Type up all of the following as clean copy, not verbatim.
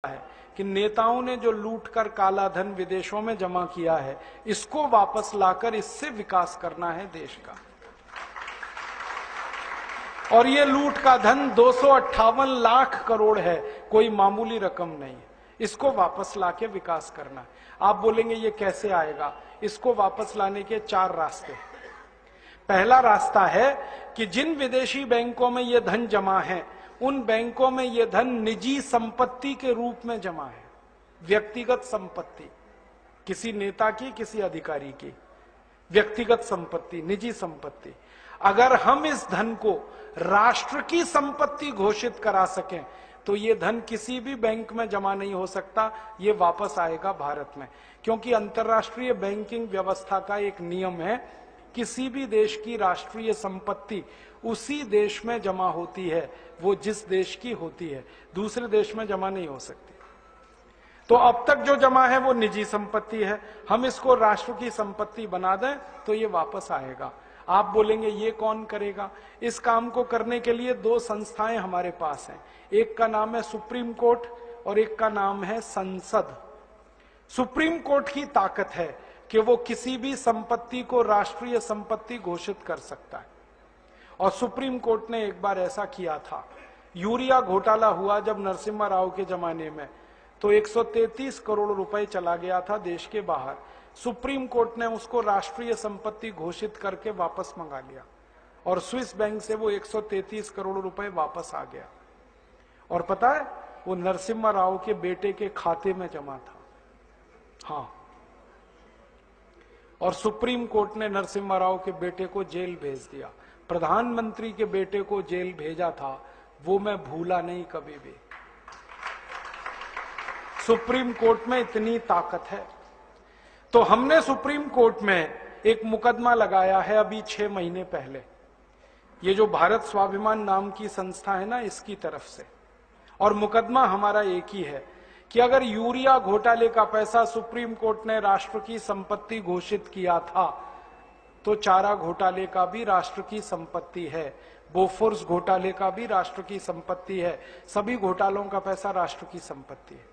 है कि नेताओं ने जो लूट कर काला धन विदेशों में जमा किया है, इसको वापस लाकर इससे विकास करना है देश का। और ये लूट का धन 258 लाख करोड़ है, कोई मामूली रकम नहीं है। इसको वापस लाके विकास करना है। आप बोलेंगे ये कैसे आएगा? इसको वापस लाने के 4 रास्ते हैं। पहला रास्ता है कि जिन विदेशी बैंकों में ये धन जमा है, उन बैंकों में यह धन निजी संपत्ति के रूप में जमा है। व्यक्तिगत संपत्ति, किसी नेता की, किसी अधिकारी की व्यक्तिगत संपत्ति, निजी संपत्ति। अगर हम इस धन को राष्ट्र की संपत्ति घोषित करा सकें तो यह धन किसी भी बैंक में जमा नहीं हो सकता, यह वापस आएगा भारत में। क्योंकि अंतर्राष्ट्रीय बैंकिंग व्यवस्था का एक नियम है, किसी भी देश की राष्ट्रीय संपत्ति उसी देश में जमा होती है, वो जिस देश की होती है, दूसरे देश में जमा नहीं हो सकती। तो अब तक जो जमा है वो निजी संपत्ति है, हम इसको राष्ट्र की संपत्ति बना दें तो ये वापस आएगा। आप बोलेंगे ये कौन करेगा? इस काम को करने के लिए 2 संस्थाएं हमारे पास हैं। एक का नाम है सुप्रीम कोर्ट और एक का नाम है संसद। सुप्रीम कोर्ट की ताकत है कि वो किसी भी संपत्ति को राष्ट्रीय संपत्ति घोषित कर सकता है। और सुप्रीम कोर्ट ने एक बार ऐसा किया था। यूरिया घोटाला हुआ जब नरसिम्हा राव के जमाने में, तो 133 करोड़ रुपए चला गया था देश के बाहर। सुप्रीम कोर्ट ने उसको राष्ट्रीय संपत्ति घोषित करके वापस मंगा लिया और स्विस बैंक से वो 133 करोड़ रुपए वापस आ गया। और पता है, वो नरसिम्हा राव के बेटे के खाते में जमा था। हाँ, और सुप्रीम कोर्ट ने नरसिम्हा राव के बेटे को जेल भेज दिया। प्रधानमंत्री के बेटे को जेल भेजा था, वो मैं भूला नहीं कभी भी। सुप्रीम कोर्ट में इतनी ताकत है। तो हमने सुप्रीम कोर्ट में एक मुकदमा लगाया है अभी 6 महीने पहले, ये जो भारत स्वाभिमान नाम की संस्था है ना, इसकी तरफ से। और मुकदमा हमारा एक ही है कि अगर यूरिया घोटाले का पैसा सुप्रीम कोर्ट ने राष्ट्र की संपत्ति घोषित किया था, तो चारा घोटाले का भी राष्ट्र की संपत्ति है, बोफोर्स घोटाले का भी राष्ट्र की संपत्ति है, सभी घोटालों का पैसा राष्ट्र की संपत्ति है।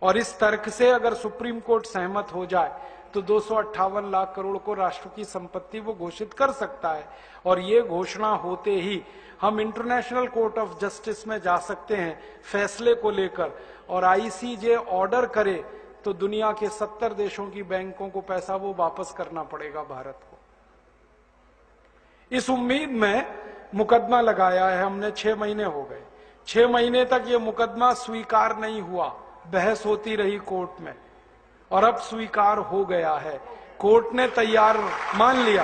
और इस तर्क से अगर सुप्रीम कोर्ट सहमत हो जाए तो 258 लाख करोड़ को राष्ट्र की संपत्ति वो घोषित कर सकता है। और ये घोषणा होते ही हम इंटरनेशनल कोर्ट ऑफ जस्टिस में जा सकते हैं फैसले को लेकर, और आईसीजे ऑर्डर करे तो दुनिया के 70 देशों की बैंकों को पैसा वो वापस करना पड़ेगा भारत को। इस उम्मीद में मुकदमा लगाया है हमने। 6 महीने हो गए। 6 महीने तक ये मुकदमा स्वीकार नहीं हुआ, बहस होती रही कोर्ट में, और अब स्वीकार हो गया है। कोर्ट ने तैयार मान लिया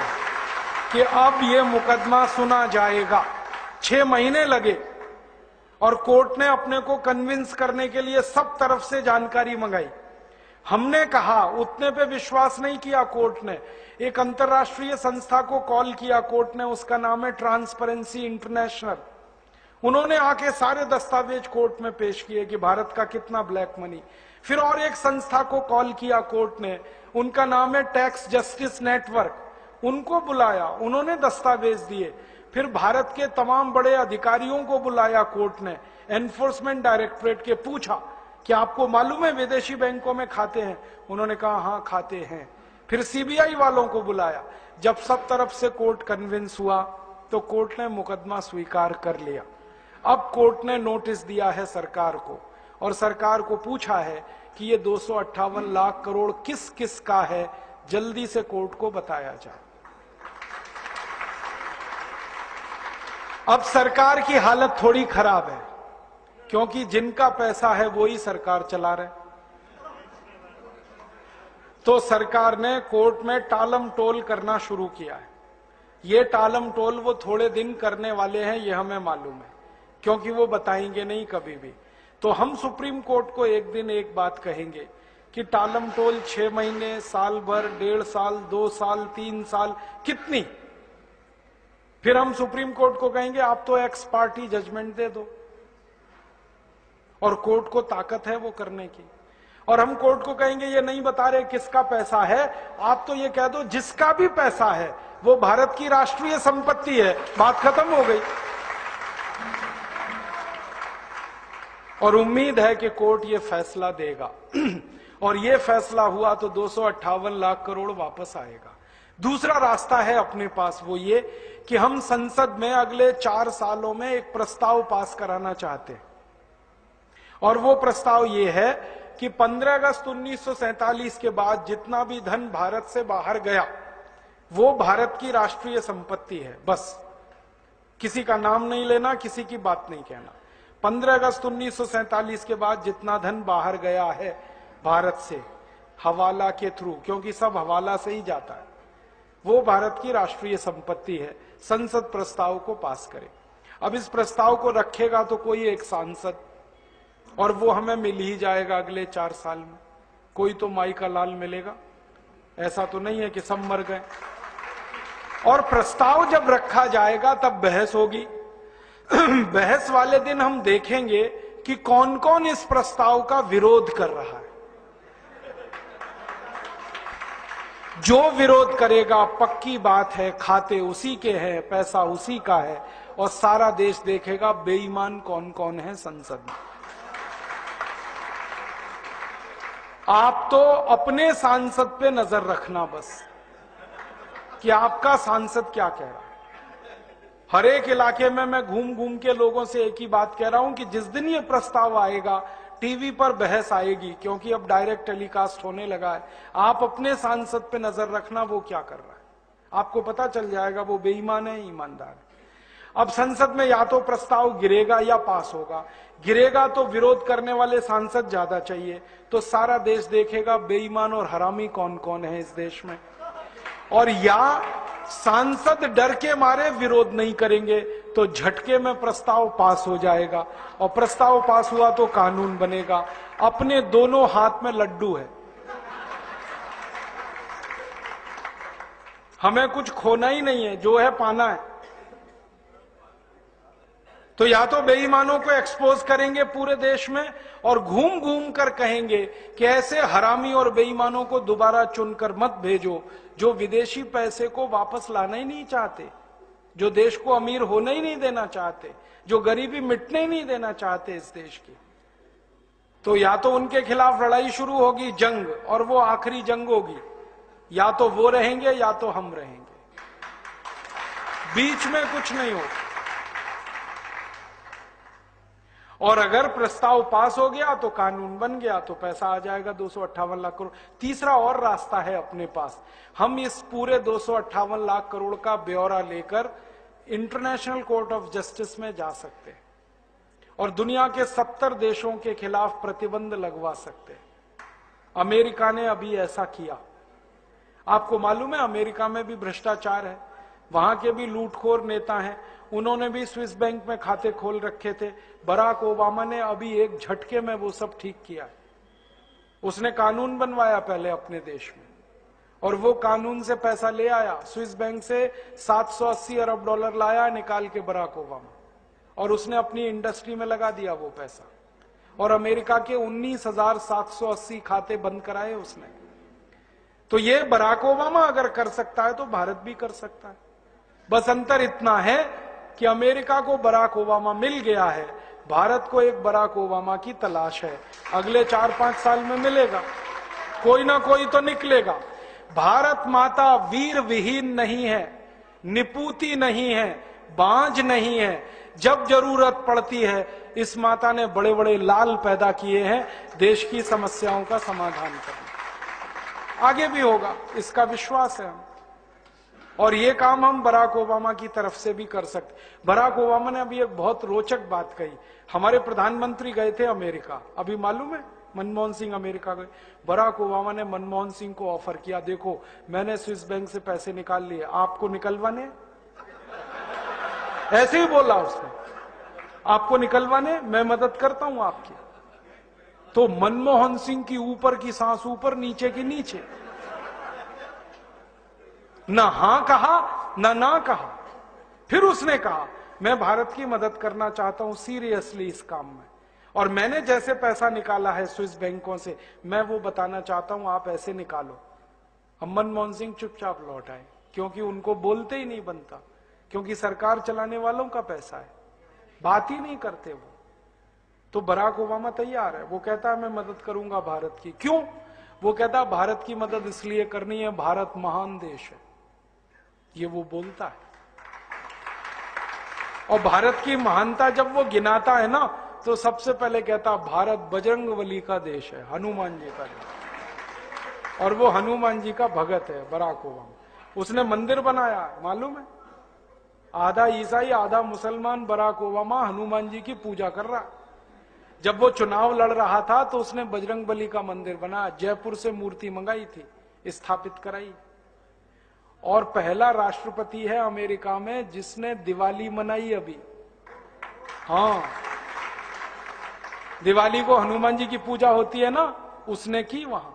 कि अब ये मुकदमा सुना जाएगा। 6 महीने लगे और कोर्ट ने अपने को कन्विंस करने के लिए सब तरफ से जानकारी मंगाई। हमने कहा, उतने पे विश्वास नहीं किया कोर्ट ने। एक अंतर्राष्ट्रीय संस्था को कॉल किया कोर्ट ने, उसका नाम है ट्रांसपेरेंसी इंटरनेशनल। उन्होंने आके सारे दस्तावेज कोर्ट में पेश किए कि भारत का कितना ब्लैक मनी। फिर और एक संस्था को कॉल किया कोर्ट ने, उनका नाम है टैक्स जस्टिस नेटवर्क। उनको बुलाया, उन्होंने दस्तावेज दिए। फिर भारत के तमाम बड़े अधिकारियों को बुलाया कोर्ट ने, एनफोर्समेंट डायरेक्टरेट के, पूछा कि आपको मालूम है विदेशी बैंकों में खाते हैं? उन्होंने कहा हाँ खाते हैं। फिर सीबीआई वालों को बुलाया। जब सब तरफ से कोर्ट कन्विंस हुआ तो कोर्ट ने मुकदमा स्वीकार कर लिया। अब कोर्ट ने नोटिस दिया है सरकार को, और सरकार को पूछा है कि ये 258 लाख करोड़ किस किस का है, जल्दी से कोर्ट को बताया जाए। अब सरकार की हालत थोड़ी खराब है, क्योंकि जिनका पैसा है वो ही सरकार चला रहे। तो सरकार ने कोर्ट में टालम टोल करना शुरू किया है। ये टालम टोल वो थोड़े दिन करने वाले हैं, ये हमें मालूम है, क्योंकि वो बताएंगे नहीं कभी भी। तो हम सुप्रीम कोर्ट को एक दिन एक बात कहेंगे कि टालम टोल 6 महीने, साल भर, 1.5 साल, 2 साल, 3 साल, कितनी? फिर हम सुप्रीम कोर्ट को कहेंगे आप तो एक्स पार्टी जजमेंट दे दो, और कोर्ट को ताकत है वो करने की। और हम कोर्ट को कहेंगे ये नहीं बता रहे किसका पैसा है, आप तो ये कह दो जिसका भी पैसा है वो भारत की राष्ट्रीय संपत्ति है, बात खत्म हो गई। और उम्मीद है कि कोर्ट ये फैसला देगा और ये फैसला हुआ तो 258 लाख करोड़ वापस आएगा। दूसरा रास्ता है अपने पास, वो ये कि हम संसद में अगले 4 सालों में एक प्रस्ताव पास कराना चाहते हैं, और वो प्रस्ताव ये है कि 15 अगस्त 1947 के बाद जितना भी धन भारत से बाहर गया वो भारत की राष्ट्रीय संपत्ति है। बस किसी का नाम नहीं लेना, किसी की बात नहीं कहना। 15 अगस्त 1947 के बाद जितना धन बाहर गया है भारत से हवाला के थ्रू, क्योंकि सब हवाला से ही जाता है, वो भारत की राष्ट्रीय संपत्ति है। संसद प्रस्ताव को पास करे। अब इस प्रस्ताव को रखेगा तो कोई एक सांसद, और वो हमें मिल ही जाएगा अगले 4 साल में। कोई तो माई का लाल मिलेगा, ऐसा तो नहीं है कि सब मर गए। और प्रस्ताव जब रखा जाएगा तब बहस होगी। बहस वाले दिन हम देखेंगे कि कौन कौन इस प्रस्ताव का विरोध कर रहा है। जो विरोध करेगा पक्की बात है खाते उसी के हैं, पैसा उसी का है, और सारा देश देखेगा बेईमान कौन कौन है संसद में। आप तो अपने सांसद पे नजर रखना बस, कि आपका सांसद क्या कह रहा है। हर एक इलाके में मैं घूम घूम के लोगों से एक ही बात कह रहा हूं कि जिस दिन ये प्रस्ताव आएगा टीवी पर बहस आएगी, क्योंकि अब डायरेक्ट टेलीकास्ट होने लगा है। आप अपने सांसद पे नजर रखना वो क्या कर रहा है, आपको पता चल जाएगा वो बेईमान है ईमानदार है। अब संसद में या तो प्रस्ताव गिरेगा या पास होगा। गिरेगा तो विरोध करने वाले सांसद ज्यादा चाहिए, तो सारा देश देखेगा बेईमान और हरामी कौन कौन है इस देश में। और या सांसद डर के मारे विरोध नहीं करेंगे तो झटके में प्रस्ताव पास हो जाएगा, और प्रस्ताव पास हुआ तो कानून बनेगा। अपने दोनों हाथ में लड्डू है, हमें कुछ खोना ही नहीं है, जो है पाना है। तो या तो बेईमानों को एक्सपोज करेंगे पूरे देश में और घूम घूम कर कहेंगे कि ऐसे हरामी और बेईमानों को दोबारा चुनकर मत भेजो, जो विदेशी पैसे को वापस लाना ही नहीं चाहते, जो देश को अमीर होने ही नहीं देना चाहते, जो गरीबी मिटने ही नहीं देना चाहते इस देश की। तो या तो उनके खिलाफ लड़ाई शुरू होगी, जंग, और वो आखिरी जंग होगी। या तो वो रहेंगे या तो हम रहेंगे, बीच में कुछ नहीं होगा। और अगर प्रस्ताव पास हो गया तो कानून बन गया, तो पैसा आ जाएगा 258 लाख करोड़। तीसरा और रास्ता है अपने पास, हम इस पूरे 258 लाख करोड़ का ब्यौरा लेकर इंटरनेशनल कोर्ट ऑफ जस्टिस में जा सकते हैं और दुनिया के 70 देशों के खिलाफ प्रतिबंध लगवा सकते हैं। अमेरिका ने अभी ऐसा किया। आपको मालूम है अमेरिका में भी भ्रष्टाचार है, वहां के भी लूटखोर नेता हैं, उन्होंने भी स्विस बैंक में खाते खोल रखे थे। बराक ओबामा ने अभी एक झटके में वो सब ठीक किया। उसने कानून बनवाया पहले अपने देश में, और वो कानून से पैसा ले आया। स्विस बैंक से 780 अरब डॉलर लाया निकाल के बराक ओबामा, और उसने अपनी इंडस्ट्री में लगा दिया वो पैसा। और अमेरिका के 19,780 खाते बंद कराए उसने। तो ये बराक ओबामा अगर कर सकता है तो भारत भी कर सकता है। बस अंतर इतना है कि अमेरिका को बराक ओबामा मिल गया है, भारत को एक बराक ओबामा की तलाश है। अगले 4-5 साल में मिलेगा, कोई ना कोई तो निकलेगा। भारत माता वीर विहीन नहीं है, निपूती नहीं है, बांझ नहीं है। जब जरूरत पड़ती है इस माता ने बड़े बड़े लाल पैदा किए हैं देश की समस्याओं का समाधान करने। आगे भी होगा, इसका विश्वास है हम। और ये काम हम बराक ओबामा की तरफ से भी कर सकते। बराक ओबामा ने अभी एक बहुत रोचक बात कही। हमारे प्रधानमंत्री गए थे अमेरिका, अभी मालूम है मनमोहन सिंह अमेरिका गए। बराक ओबामा ने मनमोहन सिंह को ऑफर किया, देखो मैंने स्विस बैंक से पैसे निकाल लिए, आपको निकलवाने? ऐसे ही बोला उसने, आपको निकलवाने, मैं मदद करता हूं आपकी। तो मनमोहन सिंह की ऊपर की सांस ऊपर, नीचे की नीचे, ना हां कहा ना कहा। फिर उसने कहा मैं भारत की मदद करना चाहता हूं सीरियसली इस काम में, और मैंने जैसे पैसा निकाला है स्विस बैंकों से मैं वो बताना चाहता हूं, आप ऐसे निकालो। अब मनमोहन सिंह चुपचाप लौट आए, क्योंकि उनको बोलते ही नहीं बनता, क्योंकि सरकार चलाने वालों का पैसा है, बात ही नहीं करते वो। तो बराक ओबामा तैयार है, वो कहता है मैं मदद करूंगा भारत की। क्यों? वो कहता है भारत की मदद इसलिए करनी है, भारत महान देश है, ये वो बोलता है। और भारत की महानता जब वो गिनाता है ना, तो सबसे पहले कहता भारत बजरंगबली का देश है, हनुमान जी का देश। और वो हनुमान जी का भगत है बराक ओबामा। उसने मंदिर बनाया, मालूम है? आधा ईसाई आधा मुसलमान बराक ओबामा हनुमान जी की पूजा कर रहा। जब वो चुनाव लड़ रहा था तो उसने बजरंगबली का मंदिर बनाया, जयपुर से मूर्ति मंगाई थी, स्थापित कराई। और पहला राष्ट्रपति है अमेरिका में जिसने दिवाली मनाई अभी। हाँ, दिवाली को हनुमान जी की पूजा होती है ना, उसने की वहां,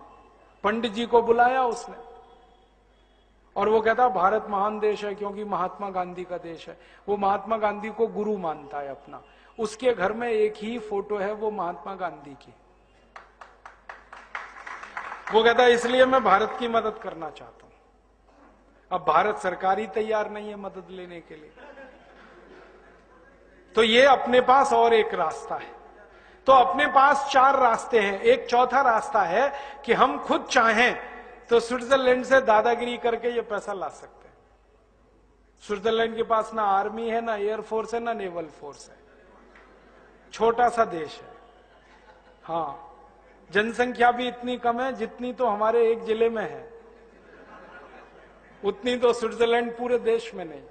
पंडित जी को बुलाया उसने। और वो कहता भारत महान देश है क्योंकि महात्मा गांधी का देश है। वो महात्मा गांधी को गुरु मानता है अपना। उसके घर में एक ही फोटो है, वो महात्मा गांधी की। वो कहता है इसलिए मैं भारत की मदद करना चाहता हूं। अब भारत सरकार ही तैयार नहीं है मदद लेने के लिए। तो ये अपने पास और एक रास्ता है। तो अपने पास 4 रास्ते हैं। एक चौथा रास्ता है कि हम खुद चाहें तो स्विट्जरलैंड से दादागिरी करके ये पैसा ला सकते हैं। स्विट्जरलैंड के पास ना आर्मी है, ना एयरफोर्स है, ना नेवल फोर्स है, छोटा सा देश है। हाँ, जनसंख्या भी इतनी कम है जितनी तो हमारे एक जिले में है, उतनी तो स्विट्जरलैंड पूरे देश में नहीं।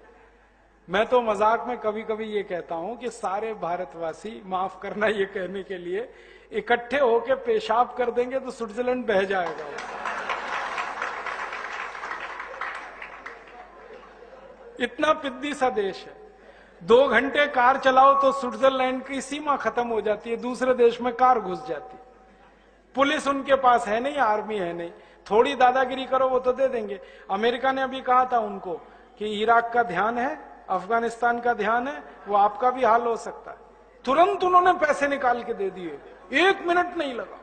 मैं तो मजाक में कभी कभी ये कहता हूं कि सारे भारतवासी, माफ करना ये कहने के लिए, इकट्ठे होकर पेशाब कर देंगे तो स्विट्जरलैंड बह जाएगा। इतना पिद्दी सा देश है। 2 घंटे कार चलाओ तो स्विट्जरलैंड की सीमा खत्म हो जाती है, दूसरे देश में कार घुस जाती। पुलिस उनके पास है नहीं, आर्मी है नहीं, थोड़ी दादागिरी करो वो तो दे देंगे। अमेरिका ने अभी कहा था उनको कि इराक का ध्यान है, अफगानिस्तान का ध्यान है, वो आपका भी हाल हो सकता है। तुरंत उन्होंने पैसे निकाल के दे दिए, 1 मिनट नहीं लगा।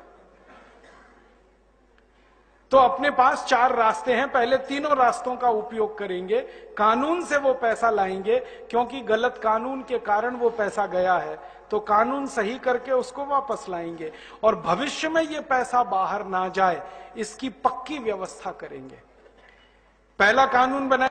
तो अपने पास 4 रास्ते हैं। पहले तीनों रास्तों का उपयोग करेंगे। कानून से वो पैसा लाएंगे, क्योंकि गलत कानून के कारण वो पैसा गया है, तो कानून सही करके उसको वापस लाएंगे। और भविष्य में ये पैसा बाहर ना जाए, इसकी पक्की व्यवस्था करेंगे। पहला कानून बनाए